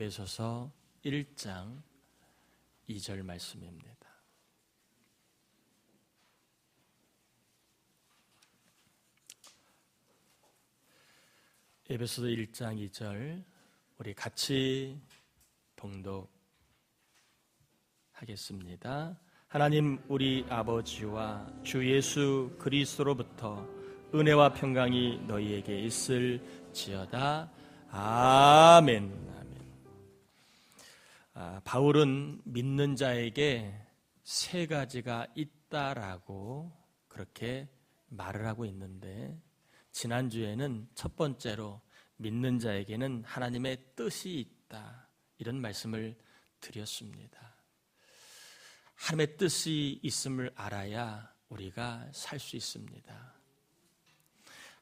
에베소서 1장 2절 말씀입니다. 에베소서 1장 2절 우리 같이 봉독하겠습니다. 하나님 우리 아버지와 주 예수 그리스도로부터 은혜와 평강이 너희에게 있을지어다. 아멘. 바울은 믿는 자에게 세 가지가 있다라고 그렇게 말을 하고 있는데, 지난주에는 첫 번째로 믿는 자에게는 하나님의 뜻이 있다, 이런 말씀을 드렸습니다. 하나님의 뜻이 있음을 알아야 우리가 살 수 있습니다.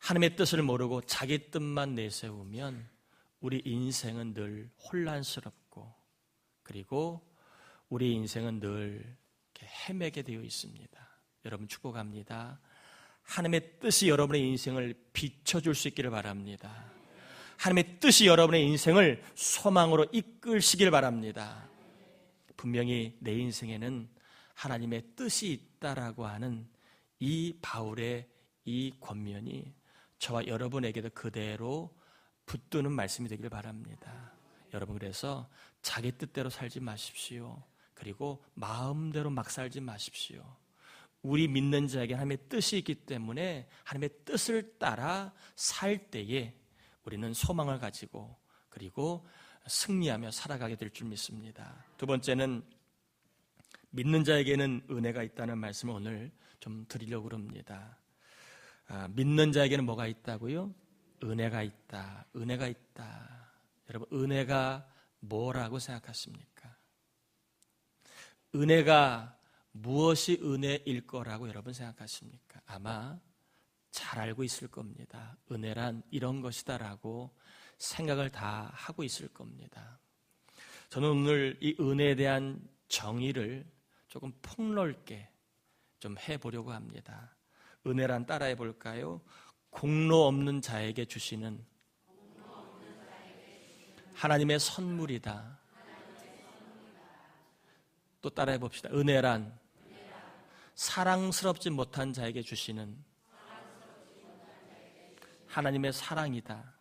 하나님의 뜻을 모르고 자기 뜻만 내세우면 우리 인생은 늘 혼란스럽고, 그리고 우리 인생은 늘 헤매게 되어 있습니다. 여러분 축복합니다. 하나님의 뜻이 여러분의 인생을 비춰줄 수 있기를 바랍니다. 하나님의 뜻이 여러분의 인생을 소망으로 이끌시길 바랍니다. 분명히 내 인생에는 하나님의 뜻이 있다라고 하는 이 바울의 이 권면이 저와 여러분에게도 그대로 붙드는 말씀이 되길 바랍니다. 여러분, 그래서 자기 뜻대로 살지 마십시오. 그리고 마음대로 막 살지 마십시오. 우리 믿는 자에게 하나님의 뜻이 있기 때문에 하나님의 뜻을 따라 살 때에 우리는 소망을 가지고 그리고 승리하며 살아가게 될 줄 믿습니다. 두 번째는 믿는 자에게는 은혜가 있다는 말씀을 오늘 좀 드리려고 합니다. 믿는 자에게는 뭐가 있다고요? 은혜가 있다. 은혜가 있다. 여러분, 은혜가 뭐라고 생각하십니까? 은혜가 무엇이 은혜일 거라고 여러분 생각하십니까? 아마 잘 알고 있을 겁니다. 은혜란 이런 것이다라고 생각을 다 하고 있을 겁니다. 저는 오늘 이 은혜에 대한 정의를 조금 폭넓게 좀 해보려고 합니다. 은혜란 따라해 볼까요? 공로 없는 자에게 주시는 하나님의 선물이다. 또 따라해 봅시다. 은혜란 사랑스럽지 못한 자에게 주시는 하나님의 사랑이다.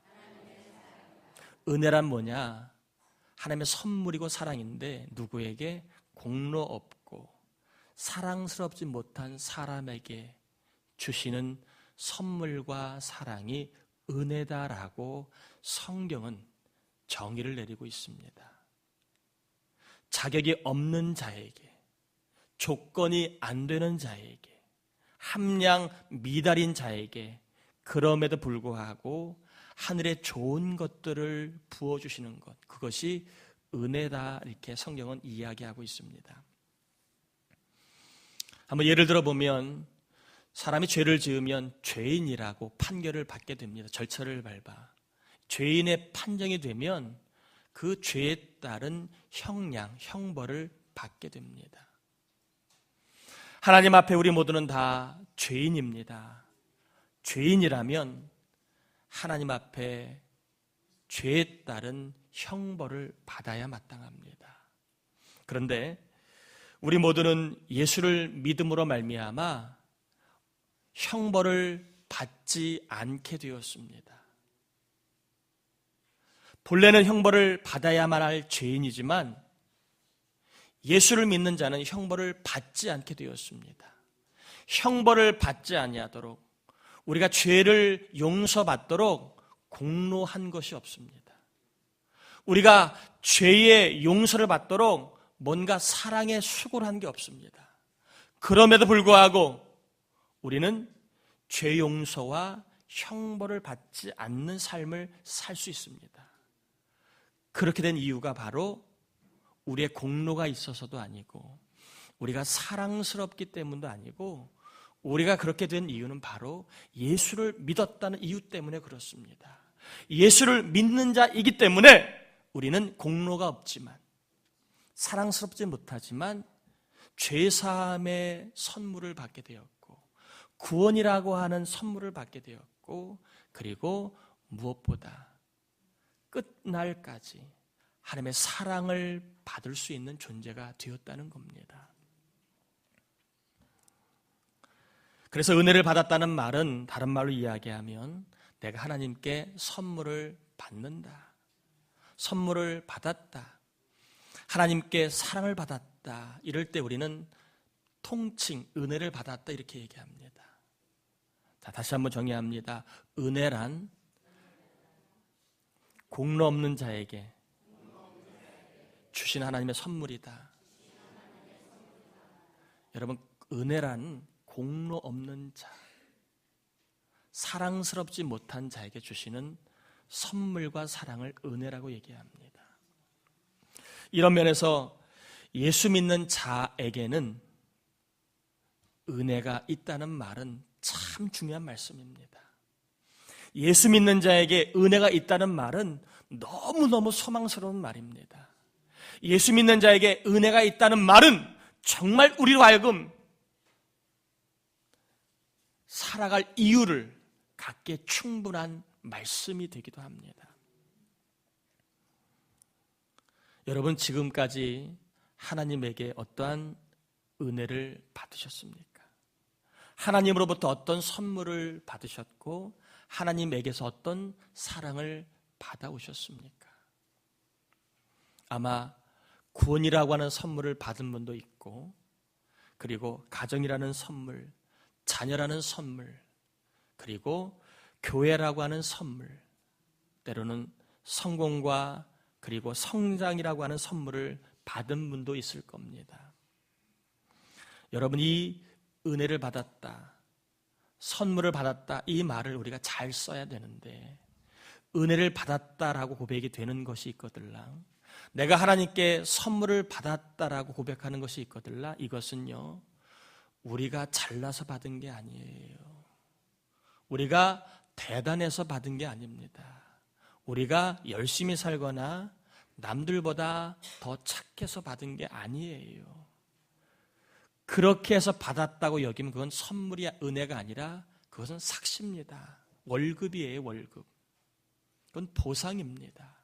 은혜란 뭐냐? 하나님의 선물이고 사랑인데 누구에게? 공로 없고 사랑스럽지 못한 사람에게 주시는 선물과 사랑이 은혜다라고 성경은 정의를 내리고 있습니다. 자격이 없는 자에게, 조건이 안 되는 자에게, 함량 미달인 자에게 그럼에도 불구하고 하늘의 좋은 것들을 부어주시는 것, 그것이 은혜다, 이렇게 성경은 이야기하고 있습니다. 한번 예를 들어 보면 사람이 죄를 지으면 죄인이라고 판결을 받게 됩니다. 절차를 밟아 죄인의 판정이 되면 그 죄에 따른 형량, 형벌을 받게 됩니다. 하나님 앞에 우리 모두는 다 죄인입니다. 죄인이라면 하나님 앞에 죄에 따른 형벌을 받아야 마땅합니다. 그런데 우리 모두는 예수를 믿음으로 말미암아 형벌을 받지 않게 되었습니다. 본래는 형벌을 받아야만 할 죄인이지만 예수를 믿는 자는 형벌을 받지 않게 되었습니다. 형벌을 받지 아니하도록, 우리가 죄를 용서받도록 공로한 것이 없습니다. 우리가 죄의 용서를 받도록 뭔가 사랑의 수고를 한 게 없습니다. 그럼에도 불구하고 우리는 죄 용서와 형벌을 받지 않는 삶을 살 수 있습니다. 그렇게 된 이유가 바로 우리의 공로가 있어서도 아니고, 우리가 사랑스럽기 때문도 아니고, 우리가 그렇게 된 이유는 바로 예수를 믿었다는 이유 때문에 그렇습니다. 예수를 믿는 자이기 때문에 우리는 공로가 없지만, 사랑스럽지 못하지만 죄사함의 선물을 받게 되었고, 구원이라고 하는 선물을 받게 되었고, 그리고 무엇보다 끝날까지 하나님의 사랑을 받을 수 있는 존재가 되었다는 겁니다. 그래서 은혜를 받았다는 말은 다른 말로 이야기하면 내가 하나님께 선물을 받는다, 선물을 받았다, 하나님께 사랑을 받았다, 이럴 때 우리는 통칭 은혜를 받았다 이렇게 얘기합니다. 자, 다시 한번 정의합니다. 은혜란 공로 없는 자에게 주신 하나님의 선물이다. 여러분, 은혜란 공로 없는 자, 사랑스럽지 못한 자에게 주시는 선물과 사랑을 은혜라고 얘기합니다. 이런 면에서 예수 믿는 자에게는 은혜가 있다는 말은 참 중요한 말씀입니다. 예수 믿는 자에게 은혜가 있다는 말은 너무너무 소망스러운 말입니다. 예수 믿는 자에게 은혜가 있다는 말은 정말 우리로 하여금 살아갈 이유를 갖기에 충분한 말씀이 되기도 합니다. 여러분, 지금까지 하나님에게 어떠한 은혜를 받으셨습니까? 하나님으로부터 어떤 선물을 받으셨고 하나님에게서 어떤 사랑을 받아오셨습니까? 아마 구원이라고 하는 선물을 받은 분도 있고, 그리고 가정이라는 선물, 자녀라는 선물, 그리고 교회라고 하는 선물, 때로는 성공과 그리고 성장이라고 하는 선물을 받은 분도 있을 겁니다. 여러분, 이 은혜를 받았다, 선물을 받았다, 이 말을 우리가 잘 써야 되는데, 은혜를 받았다라고 고백이 되는 것이 있거들랑 내가 하나님께 선물을 받았다라고 고백하는 것이 있거들라, 이것은요 우리가 잘나서 받은 게 아니에요. 우리가 대단해서 받은 게 아닙니다. 우리가 열심히 살거나 남들보다 더 착해서 받은 게 아니에요. 그렇게 해서 받았다고 여기면 그건 선물이 은혜가 아니라 그것은 삭시입니다. 월급이에요, 월급. 그건 보상입니다.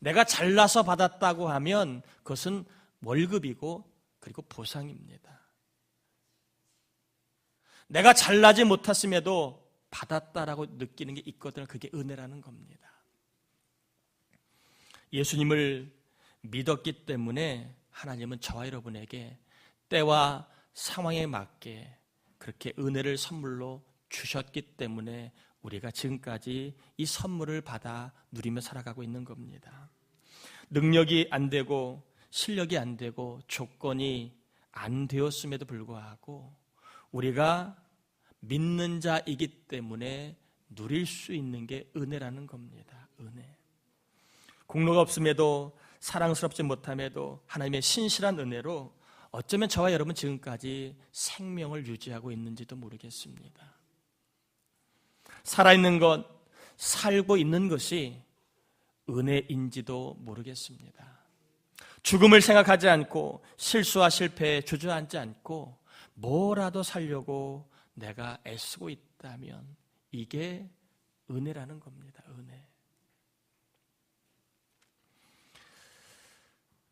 내가 잘나서 받았다고 하면 그것은 월급이고 그리고 보상입니다. 내가 잘나지 못했음에도 받았다라고 느끼는 게 있거든, 그게 은혜라는 겁니다. 예수님을 믿었기 때문에 하나님은 저와 여러분에게 때와 상황에 맞게 그렇게 은혜를 선물로 주셨기 때문에 우리가 지금까지 이 선물을 받아 누리며 살아가고 있는 겁니다. 능력이 안 되고 실력이 안 되고 조건이 안 되었음에도 불구하고 우리가 믿는 자이기 때문에 누릴 수 있는 게 은혜라는 겁니다. 은혜. 공로가 없음에도 사랑스럽지 못함에도 하나님의 신실한 은혜로 어쩌면 저와 여러분 지금까지 생명을 유지하고 있는지도 모르겠습니다. 살아있는 것, 살고 있는 것이 은혜인지도 모르겠습니다. 죽음을 생각하지 않고 실수와 실패에 주저앉지 않고 뭐라도 살려고 내가 애쓰고 있다면 이게 은혜라는 겁니다. 은혜.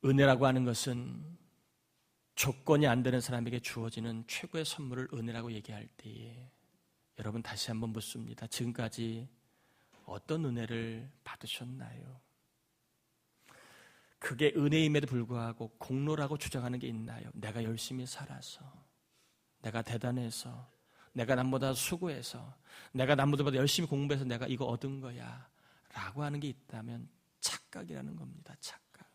은혜라고 하는 것은 조건이 안 되는 사람에게 주어지는 최고의 선물을 은혜라고 얘기할 때에 여러분 다시 한번 묻습니다. 지금까지 어떤 은혜를 받으셨나요? 그게 은혜임에도 불구하고 공로라고 주장하는 게 있나요? 내가 열심히 살아서, 내가 대단해서, 내가 남보다 수고해서, 내가 남보다 열심히 공부해서 내가 이거 얻은 거야 라고 하는 게 있다면 착각이라는 겁니다. 착각.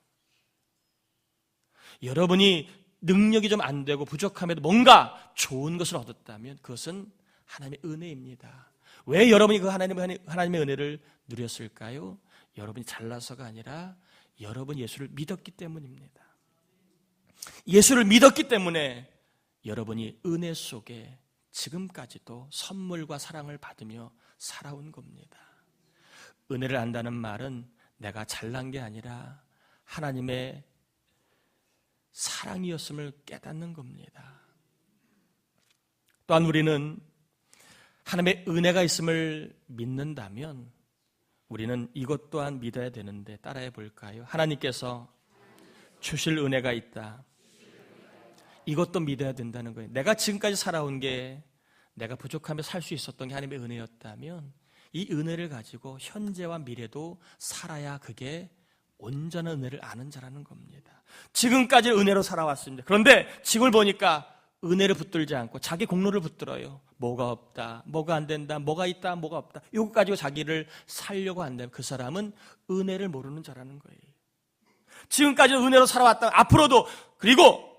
여러분이 능력이 좀 안 되고 부족함에도 뭔가 좋은 것을 얻었다면 그것은 하나님의 은혜입니다. 왜 여러분이 그 하나님의 은혜를 누렸을까요? 여러분이 잘나서가 아니라 여러분 예수를 믿었기 때문입니다. 예수를 믿었기 때문에 여러분이 은혜 속에 지금까지도 선물과 사랑을 받으며 살아온 겁니다. 은혜를 안다는 말은 내가 잘난 게 아니라 하나님의 사랑이었음을 깨닫는 겁니다. 또한 우리는 하나님의 은혜가 있음을 믿는다면 우리는 이것 또한 믿어야 되는데 따라해 볼까요? 하나님께서 주실 은혜가 있다. 이것도 믿어야 된다는 거예요. 내가 지금까지 살아온 게 내가 부족하며 살 수 있었던 게 하나님의 은혜였다면 이 은혜를 가지고 현재와 미래도 살아야 그게 온전한 은혜를 아는 자라는 겁니다. 지금까지 은혜로 살아왔습니다. 그런데 지금을 보니까 은혜를 붙들지 않고 자기 공로를 붙들어요. 뭐가 없다, 뭐가 안 된다, 뭐가 있다, 뭐가 없다. 이거 가지고 자기를 살려고 한다면 그 사람은 은혜를 모르는 자라는 거예요. 지금까지 은혜로 살아왔다. 앞으로도, 그리고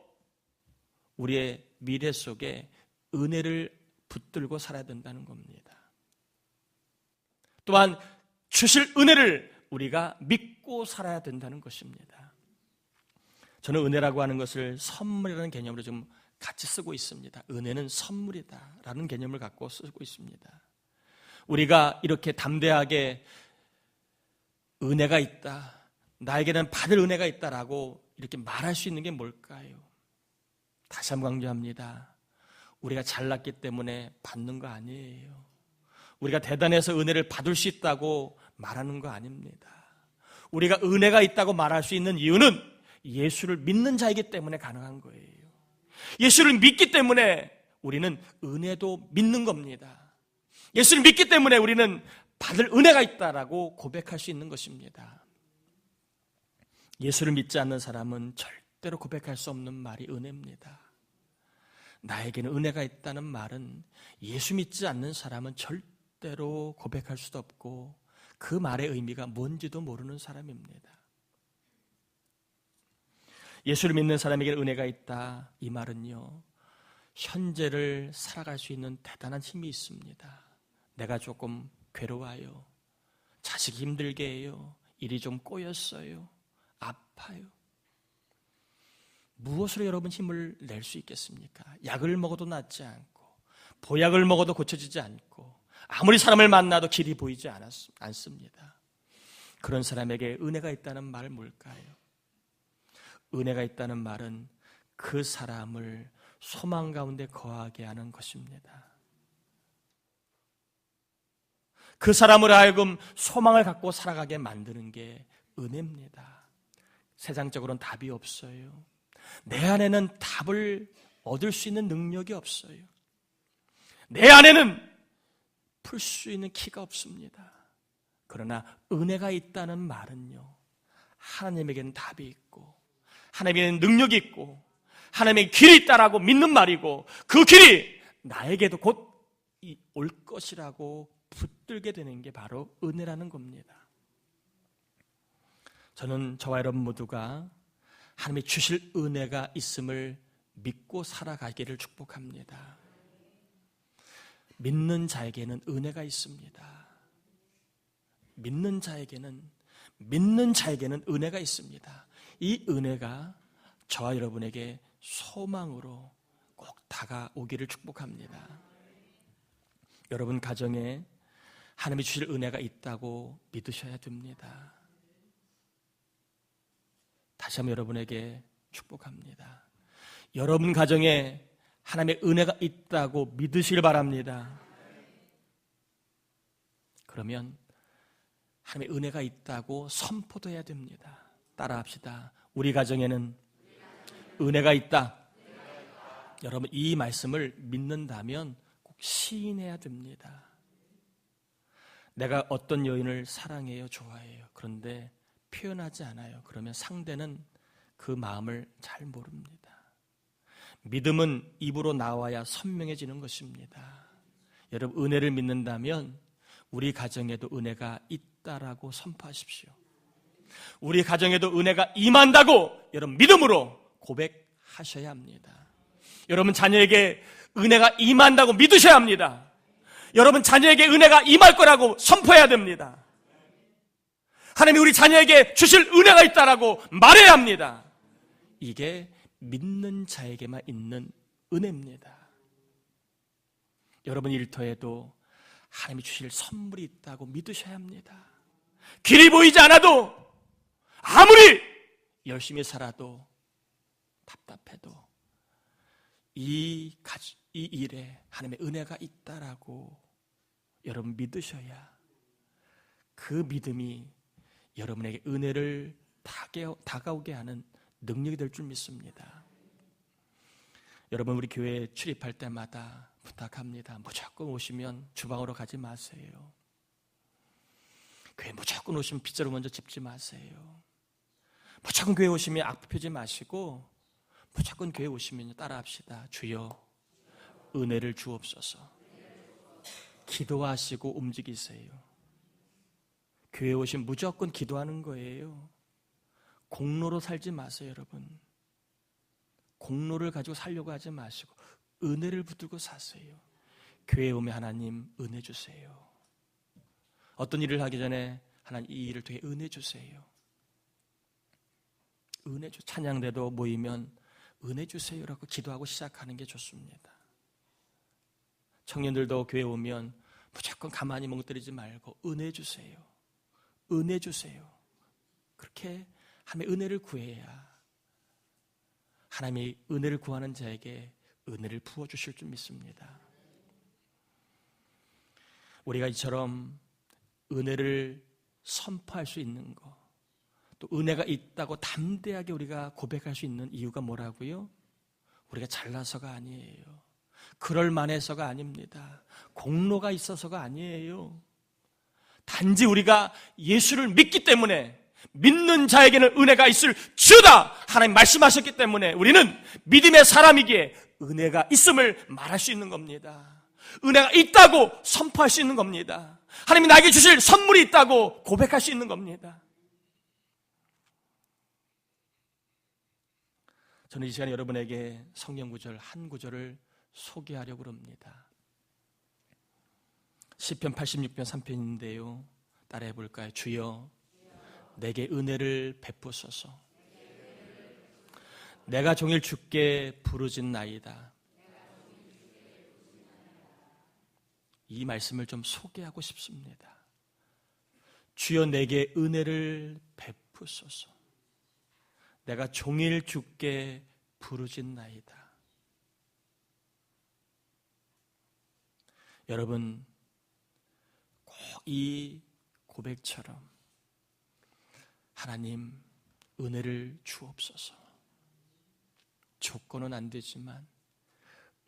우리의 미래 속에 은혜를 붙들고 살아야 된다는 겁니다. 또한 주실 은혜를 우리가 믿고 살아야 된다는 것입니다. 저는 은혜라고 하는 것을 선물이라는 개념으로 좀 같이 쓰고 있습니다. 은혜는 선물이다라는 개념을 갖고 쓰고 있습니다. 우리가 이렇게 담대하게 은혜가 있다, 나에게는 받을 은혜가 있다라고 이렇게 말할 수 있는 게 뭘까요? 다시 한번 강조합니다. 우리가 잘났기 때문에 받는 거 아니에요. 우리가 대단해서 은혜를 받을 수 있다고 말하는 거 아닙니다. 우리가 은혜가 있다고 말할 수 있는 이유는 예수를 믿는 자이기 때문에 가능한 거예요. 예수를 믿기 때문에 우리는 은혜도 믿는 겁니다. 예수를 믿기 때문에 우리는 받을 은혜가 있다라고 고백할 수 있는 것입니다. 예수를 믿지 않는 사람은 절대로 고백할 수 없는 말이 은혜입니다. 나에게는 은혜가 있다는 말은 예수 믿지 않는 사람은 절대로 고백할 수도 없고 그 말의 의미가 뭔지도 모르는 사람입니다. 예수를 믿는 사람에게는 은혜가 있다. 이 말은요, 현재를 살아갈 수 있는 대단한 힘이 있습니다. 내가 조금 괴로워요. 자식이 힘들게 해요. 일이 좀 꼬였어요. 아파요. 무엇으로 여러분 힘을 낼 수 있겠습니까? 약을 먹어도 낫지 않고 보약을 먹어도 고쳐지지 않고 아무리 사람을 만나도 길이 보이지 않습니다. 그런 사람에게 은혜가 있다는 말은 뭘까요? 은혜가 있다는 말은 그 사람을 소망 가운데 거하게 하는 것입니다. 그 사람을 하여금 소망을 갖고 살아가게 만드는 게 은혜입니다. 세상적으로는 답이 없어요. 내 안에는 답을 얻을 수 있는 능력이 없어요. 내 안에는 풀 수 있는 키가 없습니다. 그러나 은혜가 있다는 말은요, 하나님에게는 답이 있고 하나님에게는 능력이 있고 하나님의 길이 있다라고 믿는 말이고 그 길이 나에게도 곧 올 것이라고 붙들게 되는 게 바로 은혜라는 겁니다. 저는 저와 여러분 모두가 하나님이 주실 은혜가 있음을 믿고 살아가기를 축복합니다. 믿는 자에게는 은혜가 있습니다. 믿는 자에게는 은혜가 있습니다. 이 은혜가 저와 여러분에게 소망으로 꼭 다가오기를 축복합니다. 여러분 가정에 하나님이 주실 은혜가 있다고 믿으셔야 됩니다. 다시 한번 여러분에게 축복합니다. 여러분 가정에 하나님의 은혜가 있다고 믿으시길 바랍니다. 그러면 하나님의 은혜가 있다고 선포도 해야 됩니다. 따라합시다. 우리 가정에는 은혜가 있다. 여러분 이 말씀을 믿는다면 꼭 시인해야 됩니다. 내가 어떤 여인을 사랑해요, 좋아해요. 그런데 표현하지 않아요. 그러면 상대는 그 마음을 잘 모릅니다. 믿음은 입으로 나와야 선명해지는 것입니다. 여러분 은혜를 믿는다면 우리 가정에도 은혜가 있다라고 선포하십시오. 우리 가정에도 은혜가 임한다고 여러분 믿음으로 고백하셔야 합니다. 여러분 자녀에게 은혜가 임한다고 믿으셔야 합니다. 여러분 자녀에게 은혜가 임할 거라고 선포해야 됩니다. 하나님이 우리 자녀에게 주실 은혜가 있다라고 말해야 합니다. 이게 믿는 자에게만 있는 은혜입니다. 여러분 일터에도 하나님이 주실 선물이 있다고 믿으셔야 합니다. 길이 보이지 않아도 아무리 열심히 살아도 답답해도 이 일에 하나님의 은혜가 있다라고 여러분 믿으셔야 그 믿음이 여러분에게 은혜를 다가오게 하는 능력이 될 줄 믿습니다. 여러분, 우리 교회에 출입할 때마다 부탁합니다. 무조건 오시면 주방으로 가지 마세요. 교회 무조건 오시면 빗자루 먼저 짚지 마세요. 무조건 교회 오시면 악보 펴지 마시고 무조건 교회 오시면 따라합시다. 주여 은혜를 주옵소서. 기도하시고 움직이세요. 교회 오시면 무조건 기도하는 거예요. 공로로 살지 마세요, 여러분. 공로를 가지고 살려고 하지 마시고 은혜를 붙들고 사세요. 교회에 오면 하나님 은혜 주세요. 어떤 일을 하기 전에 하나님 이 일을 통해 은혜 주세요. 은혜 주. 찬양대도 모이면 은혜 주세요라고 기도하고 시작하는 게 좋습니다. 청년들도 교회 오면 무조건 가만히 멍때리지 말고 은혜 주세요. 은혜 주세요. 그렇게 하나님의 은혜를 구해야 하나님의 은혜를 구하는 자에게 은혜를 부어주실 줄 믿습니다. 우리가 이처럼 은혜를 선포할 수 있는 것, 또 은혜가 있다고 담대하게 우리가 고백할 수 있는 이유가 뭐라고요? 우리가 잘나서가 아니에요. 그럴 만해서가 아닙니다. 공로가 있어서가 아니에요. 단지 우리가 예수를 믿기 때문에, 믿는 자에게는 은혜가 있을 주다 하나님 말씀하셨기 때문에 우리는 믿음의 사람이기에 은혜가 있음을 말할 수 있는 겁니다. 은혜가 있다고 선포할 수 있는 겁니다. 하나님이 나에게 주실 선물이 있다고 고백할 수 있는 겁니다. 저는 이 시간에 여러분에게 성경 구절 한 구절을 소개하려고 합니다. 시편 86편 3편인데요. 따라해 볼까요? 주여 내게 은혜를 베푸소서. 내가 종일 주께 부르짖나이다. 이 말씀을 좀 소개하고 싶습니다. 주여 내게 은혜를 베푸소서. 내가 종일 주께 부르짖나이다. 여러분, 꼭 이 고백처럼 하나님 은혜를 주옵소서. 조건은 안 되지만,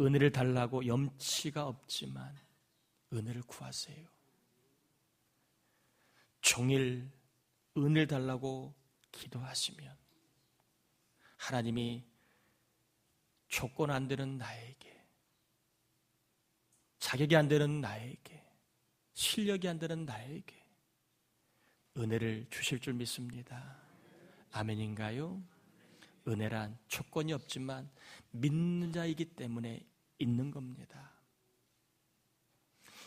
은혜를 달라고 염치가 없지만 은혜를 구하세요. 종일 은혜를 달라고 기도하시면 하나님이 조건 안 되는 나에게, 자격이 안 되는 나에게, 실력이 안 되는 나에게 은혜를 주실 줄 믿습니다. 아멘인가요? 은혜란 조건이 없지만 믿는 자이기 때문에 있는 겁니다.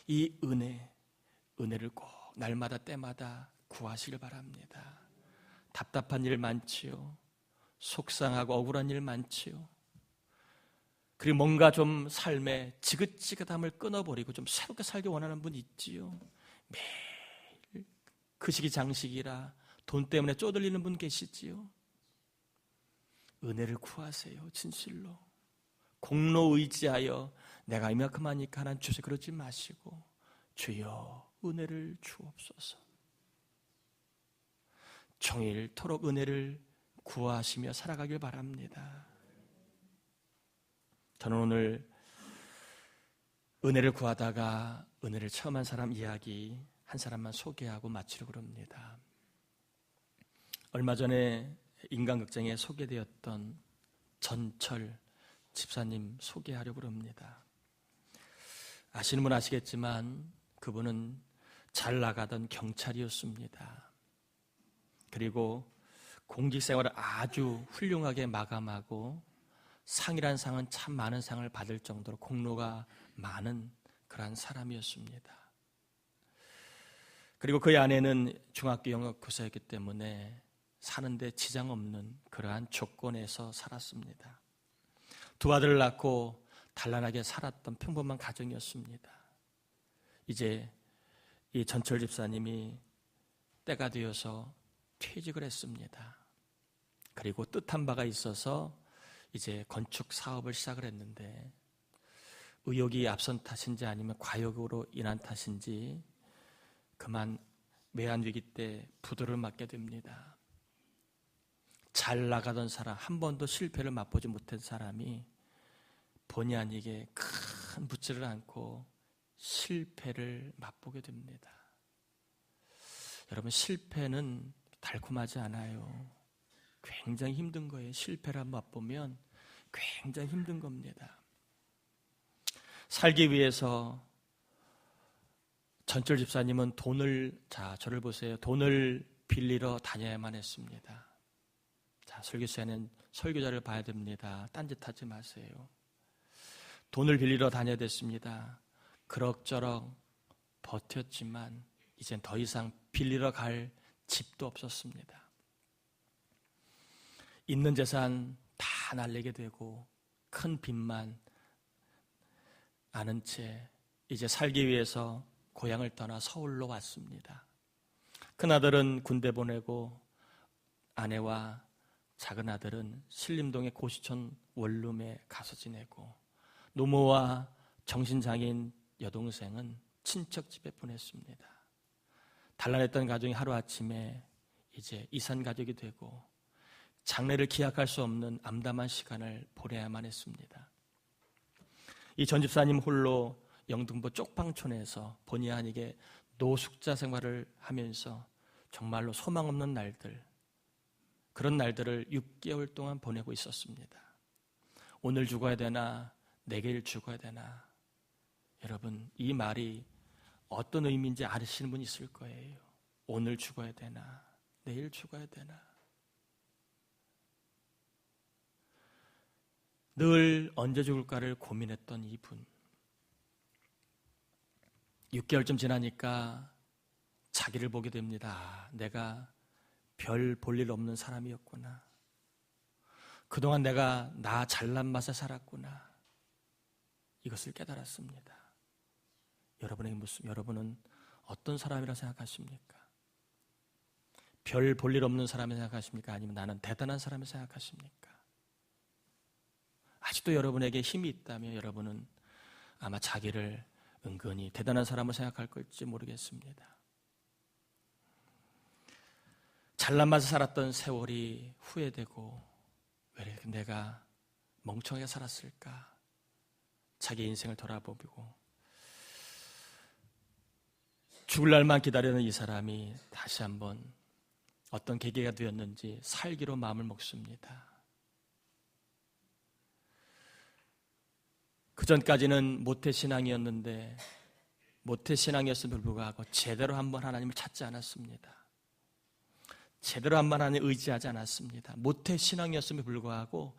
이 은혜를 꼭 날마다 때마다 구하시길 바랍니다. 답답한 일 많지요. 속상하고 억울한 일 많지요. 그리고 뭔가 좀 삶에 지긋지긋함을 끊어버리고 좀 새롭게 살기 원하는 분 있지요. 매일 그 시기 장식이라 돈 때문에 쪼들리는 분 계시지요. 은혜를 구하세요. 진실로. 공로 의지하여 내가 이만큼 하니까 하나님 주세요 그러지 마시고 주여 은혜를 주옵소서. 종일토록 은혜를 구하시며 살아가길 바랍니다. 저는 오늘 은혜를 구하다가 은혜를 처음 한 사람 이야기 한 사람만 소개하고 마치려고 합니다. 얼마 전에 인간극장에 소개되었던 전철 집사님 소개하려고 합니다. 아시는 분 아시겠지만 그분은 잘 나가던 경찰이었습니다. 그리고 공직생활을 아주 훌륭하게 마감하고 상이란 상은 참 많은 상을 받을 정도로 공로가 많은 그러한 사람이었습니다. 그리고 그의 아내는 중학교 영어 교사였기 때문에 사는데 지장 없는 그러한 조건에서 살았습니다. 두 아들을 낳고 단란하게 살았던 평범한 가정이었습니다. 이제 이 전철 집사님이 때가 되어서 퇴직을 했습니다. 그리고 뜻한 바가 있어서 이제 건축 사업을 시작을 했는데 의욕이 앞선 탓인지 아니면 과욕으로 인한 탓인지 그만 외환 위기 때 부도를 맞게 됩니다. 잘 나가던 사람, 한 번도 실패를 맛보지 못한 사람이 본의 아니게 큰 붓지를 않고 실패를 맛보게 됩니다. 여러분, 실패는 달콤하지 않아요. 굉장히 힘든 거예요. 실패를 한번 맛보면 굉장히 힘든 겁니다. 살기 위해서 전철 집사님은 저를 보세요. 돈을 빌리러 다녀야만 했습니다. 자, 설교 시간엔 설교자를 봐야 됩니다. 딴짓하지 마세요. 돈을 빌리러 다녀야 됐습니다. 그럭저럭 버텼지만 이젠 더 이상 빌리러 갈 집도 없었습니다. 있는 재산 다 날리게 되고 큰 빚만 아는 채 이제 살기 위해서 고향을 떠나 서울로 왔습니다. 큰아들은 군대 보내고 아내와 작은 아들은 신림동의 고시촌 원룸에 가서 지내고 노모와 정신장애인 여동생은 친척 집에 보냈습니다. 단란했던 가정이 하루아침에 이제 이산가족이 되고 장래를 기약할 수 없는 암담한 시간을 보내야만 했습니다. 이 전 집사님 홀로 영등포 쪽방촌에서 본의 아니게 노숙자 생활을 하면서 정말로 소망 없는 날들, 그런 날들을 6개월 동안 보내고 있었습니다. 오늘 죽어야 되나 내일 죽어야 되나. 여러분, 이 말이 어떤 의미인지 아시는 분 있을 거예요. 오늘 죽어야 되나 내일 죽어야 되나. 늘 언제 죽을까를 고민했던 이분, 6개월쯤 지나니까 자기를 보게 됩니다. 내가 별 볼 일 없는 사람이었구나. 그동안 내가 나 잘난 맛에 살았구나. 이것을 깨달았습니다. 여러분은 어떤 사람이라 생각하십니까? 별 볼 일 없는 사람이 생각하십니까? 아니면 나는 대단한 사람이 생각하십니까? 아직도 여러분에게 힘이 있다면 여러분은 아마 자기를 은근히 대단한 사람을 생각할 걸지 모르겠습니다. 잘난 맛에 살았던 세월이 후회되고 왜 이렇게 내가 멍청하게 살았을까? 자기 인생을 돌아보고 죽을 날만 기다리는 이 사람이 다시 한번 어떤 계기가 되었는지 살기로 마음을 먹습니다. 그전까지는 모태신앙이었는데 모태신앙이었음에도 불구하고 제대로 한번 하나님을 찾지 않았습니다. 제대로 한번 하나님을 의지하지 않았습니다. 모태신앙이었음에도 불구하고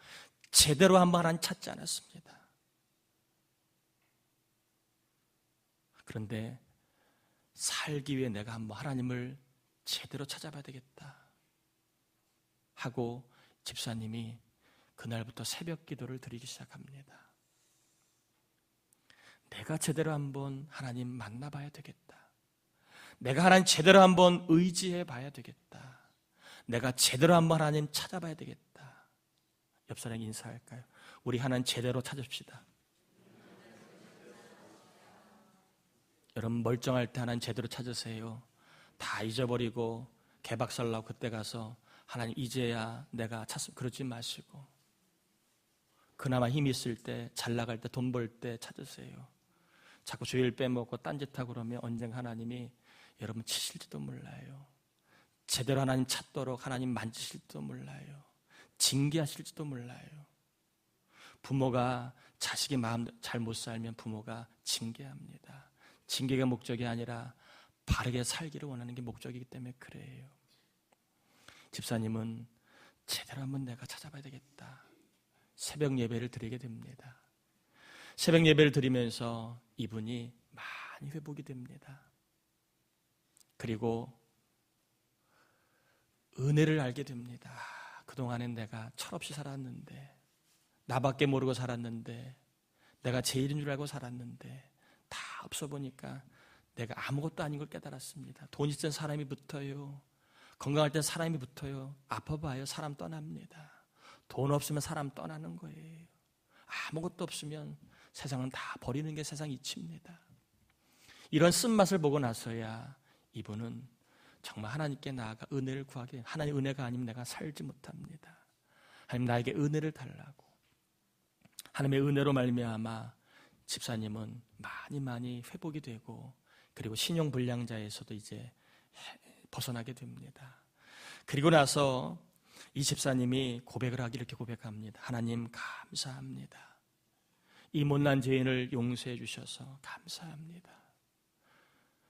제대로 한번 하나님 찾지 않았습니다. 그런데 살기 위해 내가 한번 하나님을 제대로 찾아봐야 되겠다 하고 집사님이 그날부터 새벽 기도를 드리기 시작합니다. 내가 제대로 한번 하나님 만나봐야 되겠다. 내가 하나님 제대로 한번 의지해 봐야 되겠다. 내가 제대로 한번 하나님 찾아봐야 되겠다. 옆 사람에게 인사할까요? 우리 하나님 제대로 찾읍시다. 여러분, 멀쩡할 때 하나님 제대로 찾으세요. 다 잊어버리고 개박살 나고 그때 가서 하나님 이제야 내가 찾습니다. 그러지 마시고 그나마 힘이 있을 때, 잘 나갈 때, 돈 벌 때 찾으세요. 자꾸 주일 빼먹고 딴짓하고 그러면 언젠가 하나님이 여러분 치실지도 몰라요. 제대로 하나님 찾도록 하나님 만지실지도 몰라요. 징계하실지도 몰라요. 부모가 자식이 마음 잘 못 살면 부모가 징계합니다. 징계가 목적이 아니라 바르게 살기를 원하는 게 목적이기 때문에 그래요. 집사님은 제대로 한번 내가 찾아봐야 되겠다. 새벽 예배를 드리게 됩니다. 새벽 예배를 드리면서 이분이 많이 회복이 됩니다. 그리고 은혜를 알게 됩니다. 그동안엔 내가 철없이 살았는데, 나밖에 모르고 살았는데, 내가 제일인 줄 알고 살았는데 다 없어 보니까 내가 아무것도 아닌 걸 깨달았습니다. 돈 있을 땐 사람이 붙어요. 건강할 땐 사람이 붙어요. 아파봐요. 사람 떠납니다. 돈 없으면 사람 떠나는 거예요. 아무것도 없으면 세상은 다 버리는 게 세상 이치입니다. 이런 쓴맛을 보고 나서야 이분은 정말 하나님께 나아가 은혜를 구하게, 하나님 은혜가 아니면 내가 살지 못합니다. 하나님 나에게 은혜를 달라고. 하나님의 은혜로 말미암아 집사님은 많이 회복이 되고, 그리고 신용불량자에서도 이제 벗어나게 됩니다. 그리고 나서 이 집사님이 고백을 하기 이렇게 고백합니다. 하나님 감사합니다. 이 못난 죄인을 용서해 주셔서 감사합니다.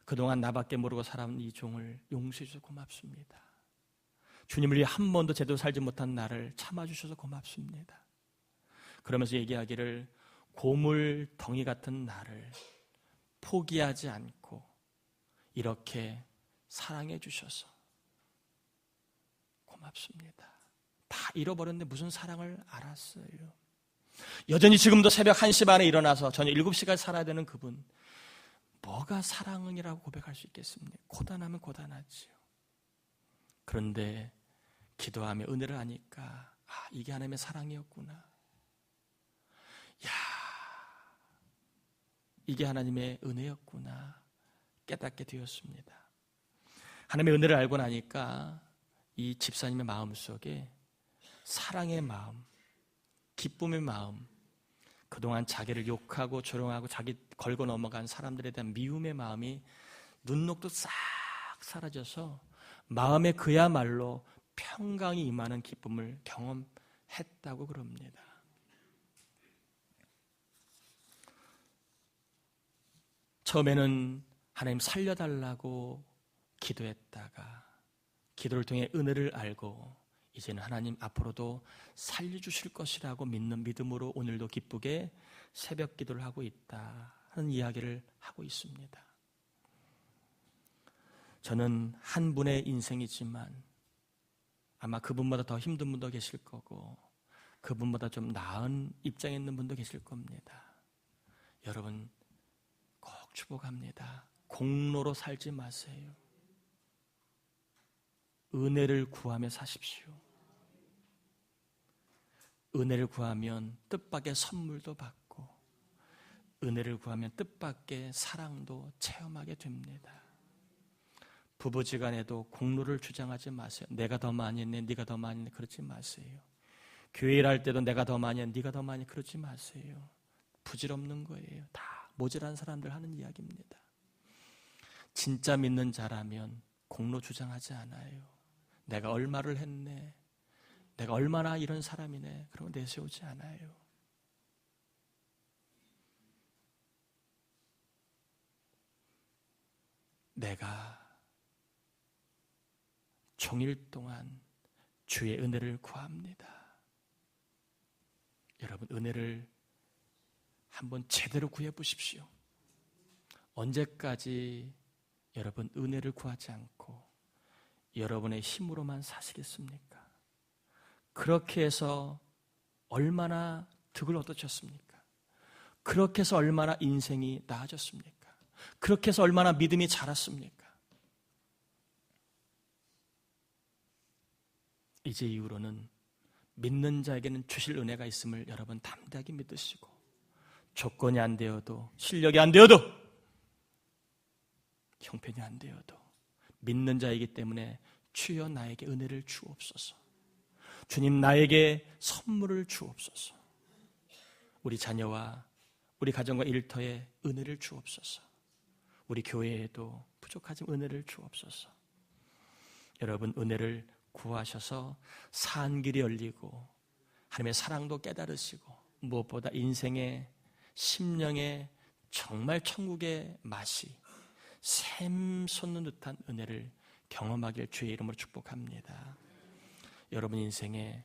그동안 나밖에 모르고 살아온 이 종을 용서해 주셔서 고맙습니다. 주님을 위해 한 번도 제대로 살지 못한 나를 참아주셔서 고맙습니다. 그러면서 얘기하기를, 고물 덩이 같은 나를 포기하지 않고 이렇게 사랑해 주셔서 고맙습니다. 다 잃어버렸는데 무슨 사랑을 알았어요. 여전히 지금도 새벽 1시 반에 일어나서 저녁 7시까지 살아야 되는 그분, 뭐가 사랑이라고 고백할 수 있겠습니까? 고단하면 고단하지요. 그런데 기도하며 은혜를 아니까, 이게 하나님의 사랑이었구나. 야, 이게 하나님의 은혜였구나 깨닫게 되었습니다. 하나님의 은혜를 알고 나니까 이 집사님의 마음속에 사랑의 마음, 기쁨의 마음, 그동안 자기를 욕하고 조롱하고 자기 걸고 넘어간 사람들에 대한 미움의 마음이 눈녹도 싹 사라져서 마음에 그야말로 평강이 임하는 기쁨을 경험했다고 그럽니다. 처음에는 하나님 살려달라고 기도했다가 기도를 통해 은혜를 알고 이제는 하나님 앞으로도 살려주실 것이라고 믿는 믿음으로 오늘도 기쁘게 새벽 기도를 하고 있다 하는 이야기를 하고 있습니다. 저는 한 분의 인생이지만 아마 그분보다 더 힘든 분도 계실 거고 그분보다 좀 나은 입장에 있는 분도 계실 겁니다. 여러분 꼭 축복합니다. 공로로 살지 마세요. 은혜를 구하며 사십시오. 은혜를 구하면 뜻밖의 선물도 받고 은혜를 구하면 뜻밖의 사랑도 체험하게 됩니다. 부부지간에도 공로를 주장하지 마세요. 내가 더 많이 했네, 네가 더 많이 했네, 그러지 마세요. 교회 일할 때도 내가 더 많이 했네, 네가 더 많이, 그러지 마세요. 부질없는 거예요. 다 모자란 사람들 하는 이야기입니다. 진짜 믿는 자라면 공로 주장하지 않아요. 내가 얼마를 했네, 내가 얼마나 이런 사람이네, 그런 거 내세우지 않아요. 내가 종일 동안 주의 은혜를 구합니다. 여러분 은혜를 한번 제대로 구해 보십시오. 언제까지 여러분 은혜를 구하지 않고 여러분의 힘으로만 사시겠습니까? 그렇게 해서 얼마나 득을 얻으셨습니까? 그렇게 해서 얼마나 인생이 나아졌습니까? 그렇게 해서 얼마나 믿음이 자랐습니까? 이제 이후로는 믿는 자에게는 주실 은혜가 있음을 여러분 담대하게 믿으시고 조건이 안 되어도 실력이 안 되어도 형편이 안 되어도 믿는 자이기 때문에 주여 나에게 은혜를 주옵소서. 주님 나에게 선물을 주옵소서. 우리 자녀와 우리 가정과 일터에 은혜를 주옵소서. 우리 교회에도 부족하지만 은혜를 주옵소서. 여러분 은혜를 구하셔서 산 길이 열리고 하나님의 사랑도 깨달으시고 무엇보다 인생의 심령의 정말 천국의 맛이 샘솟는 듯한 은혜를 경험하길 주의 이름으로 축복합니다. 여러분 인생에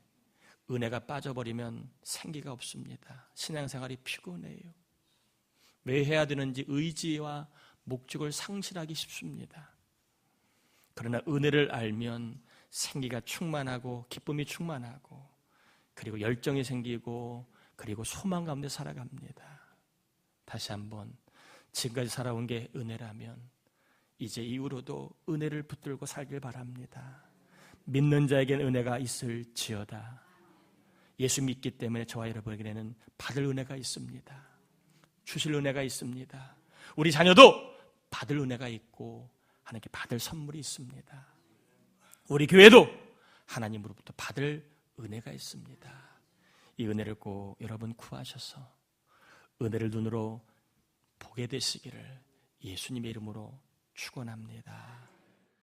은혜가 빠져버리면 생기가 없습니다. 신앙생활이 피곤해요. 왜 해야 되는지 의지와 목적을 상실하기 쉽습니다. 그러나 은혜를 알면 생기가 충만하고 기쁨이 충만하고 그리고 열정이 생기고 그리고 소망 가운데 살아갑니다. 다시 한번 지금까지 살아온 게 은혜라면 이제 이후로도 은혜를 붙들고 살길 바랍니다. 믿는 자에게는 은혜가 있을지어다. 예수 믿기 때문에 저와 여러분에게는 받을 은혜가 있습니다. 주실 은혜가 있습니다. 우리 자녀도 받을 은혜가 있고 하나님께 받을 선물이 있습니다. 우리 교회도 하나님으로부터 받을 은혜가 있습니다. 이 은혜를 꼭 여러분 구하셔서 은혜를 눈으로 보게 되시기를 예수님의 이름으로 축원합니다.